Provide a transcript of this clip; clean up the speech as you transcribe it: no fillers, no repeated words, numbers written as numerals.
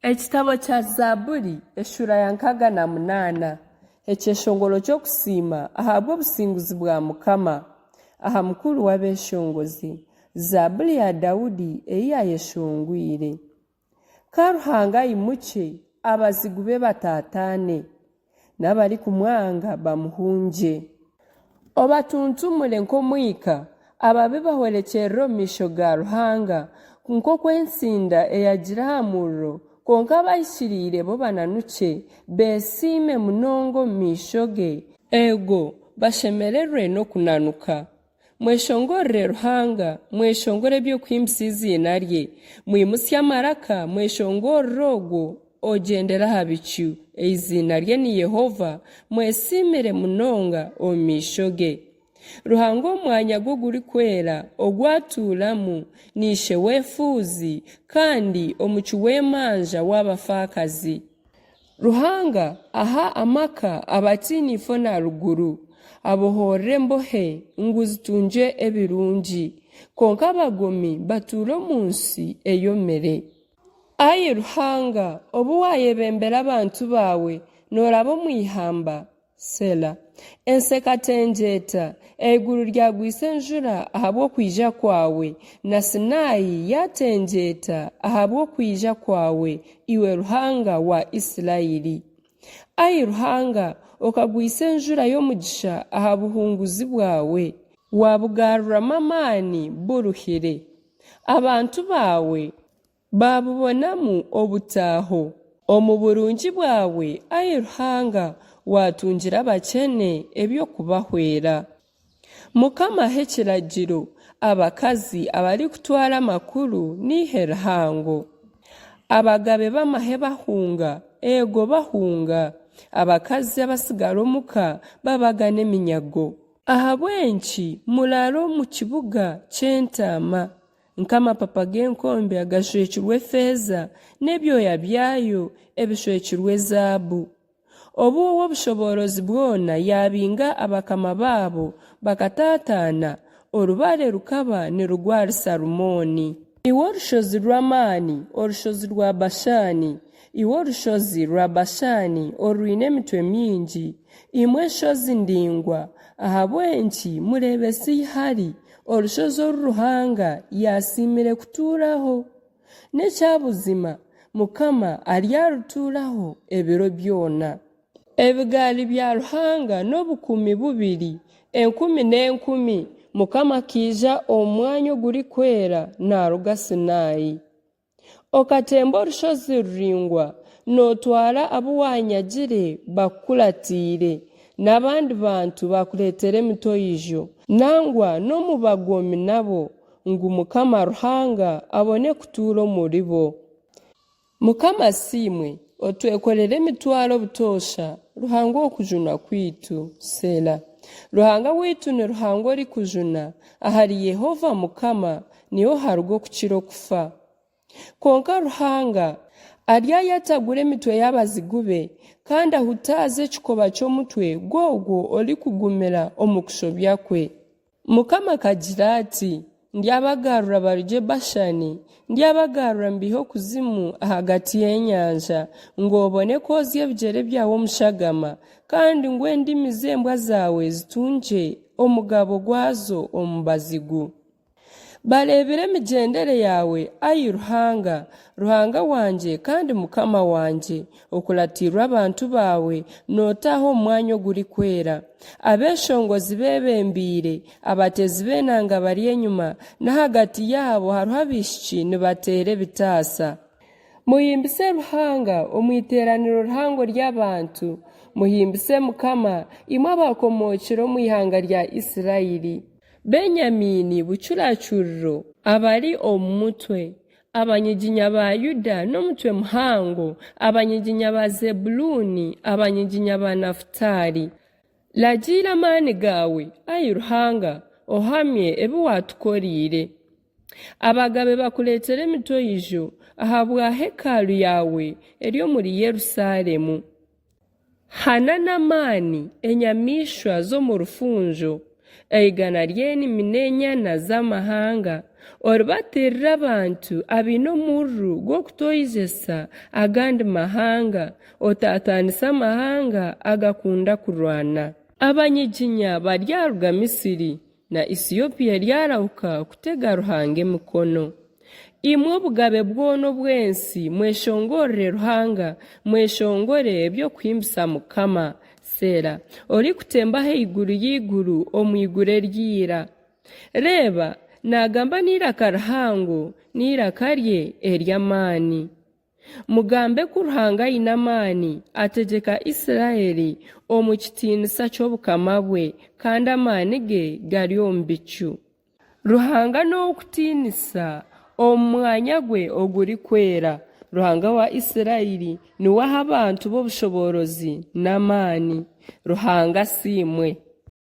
Ekitabo kya Zaaburi eshura ya 68 ekyeshongolo ky'okusiima ahabwa obusinguzi bwa Mukama aha mukuru w'abeshongozi. Zaaburi ya Dawudi eyi yayeshongwire. Karuhanga ayimuke abazigu be batatane n'abari kumwanga bamuhunje. Obatuntumure nk'omwika ababi bahorekyerera omu maisho ga Ruhanga nk'okwensinda eyagira aha muriro, konka abayishiriire bo bananuke beesiime munonga omu maisho ge, ego bashemererwe n'okunanuka. Mweshongorere Ruhanga, mweshongore eby'okuhimbisa izina rye, mwimusye amaraka, mweshongorere ogwo ogyendera aha bicu, izina rye ni Yehova, mwesiimire munonga omu maisho ge. Ruhanga omwanya gwo guri kwera ogwatuuramu nishe wefuuzi kandi omucu w'emanja w'abafakazi. Ruhanga aha amaka abatiinifo na ruguru, abohorere embohe ngu zitunge ebirungi, konka abagomi batuure omu nsi eyomere. Ayi Ruhanga, obu wayebembera abantu bawe noraba omu ihamba, Sela. Ensekatengyeta eiguru ryagwise enjura ahabw'okwija kwawe, na Sinayi yatengyeta ahabw'okwija kwawe, iwe Ruhanga wa Isirayiri. Ayi Ruhanga, okagwisa enjura y'omugisha aha buhunguzi bwawe, wabugaruramu amaani buruhire. Abantu bawe babubonamu obutaaho. Omu burungi bwawe, ayi Ruhanga, watungira abakene eby'okubahwera. Mukama aha ekiragiro abakazi abari kutwara amakuru nihe Ruhango. Abagabe b'amahe bahunga, ego bahunga. Abakazi abasigara omuka babagana eminyago. Aha bwenki murara omu kibuga ky'entaama, nk'amapapa g'enkombe agashwekirwe feeza n'ebyoya byayo ebishwekirwe zaabu. Obu ow'obushoborozi bwona yabinga abakama baabo bakatatana, orubare rukaba nirugwa Salumoni. Iwe orushozi rw'amaani, orushozi rwa Bashani, iwe orushozi rwa Bashani orwine emitwe mingi, imwe enshozi ndingwa, aha bwenki murebesi ihari, orushozi oru Ruhanga yasiimire kutuuraho. N'ekyabuzima Mukama aryarutuuraho ebiro byona. Ebigaali bya Ruhanga n'obukumi 200, 10 n'enkumi, Mukama kiija omu mwanya oguri kwera naruga Sinayi. Okatemba orushozi ruringwa, notwara abo wanyagire bakukuratiire, n'abandi bantu bakuleetera emitoijo, nangwa n'omu bagomi nabo, ngu Mukama Ruhanga abone kutuura omuri bo. Mukama siimwe, otwekorere emitwaro butoosha, Ruhanga okujuna kwitu, Sela. Ruhanga witu ni Ruhanga ori kujuna, ahari Yehova Mukama niho haruga okukira okufa. Konka Ruhanga aryayatagura emitwe y'abazigu be, kandi ahutaaze ekikoba ky'omutwe gwogwo oli kugumira omu kushobya kwe. Mukama kagira ati, ndyabagarura barugye Bashani, ndyabagarura mbihe okuzimu ahagati y'enyanja, ng'obone kwozya ebigyere byawe omushagama, kandi ngu endimi z'embwa zawe zitunge omugabo gwazo omu bazigu. Barebere emigendere yawe, ayi Ruhanga, Ruhanga wanje kandi Mukama wanje, okuratirwa abantu bawe notaho omwanya oguri kwera. Abeshongozi bebembiire, abatezi b'enanga bari enyuma, n'ahagati yabo hariho abishiki nibateera ebitaasa. Muhimbise Ruhanga omu iteraniro rihango ry'abantu, muhimbise Mukama imwe abakomookire omu ihanga rya Isirayiri. Benyamini bucuracuriro abari omu mutwe, abanyiginya ba Yuda n'omutwe muhango, abanyiginya ba Zebuluni, abanyiginya ba Nafutali. Lagira amaani gawe, ayi Ruhanga, ohamye ebi watukoriire. Abagabe bakuleetera emitoijo ahabwa hekalu yawe eri omuri Yerusalemu. Hana n'amaani enyamishwa z'omu rufunjo, eigana ry'enimi n'enyana z'amahanga, oribaterera abantu abaine omurru gw'okutoizesa agandi mahanga otatanisa amahanga agakunda kurwana. Abanyiginya baryaruga Misiri na Ethiopia ryarauka kutega Ruhanga emikono. Imwe obugabe bwono bwensi mweshongorere Ruhanga, mweshongore eby'okwimbisa Mukama Sera ori kutemba haiguru y'iguru omwiguru eryira. Reba nagamba n'iraka rihango n'iraka rye ery'amaani. Mugambe ku Ruhanga aine amaani ategeka Isiraeli omu kitiinisa ky'obukama bwe kandi amaani ge gari omu bicu. Ruhanga n'okutiinisa omu mwanya gwe oguri kwera. Ruhanga wa Isiraeli niwe aha abantu b'obushoborozi n'amaani. Ruhanga siimwe.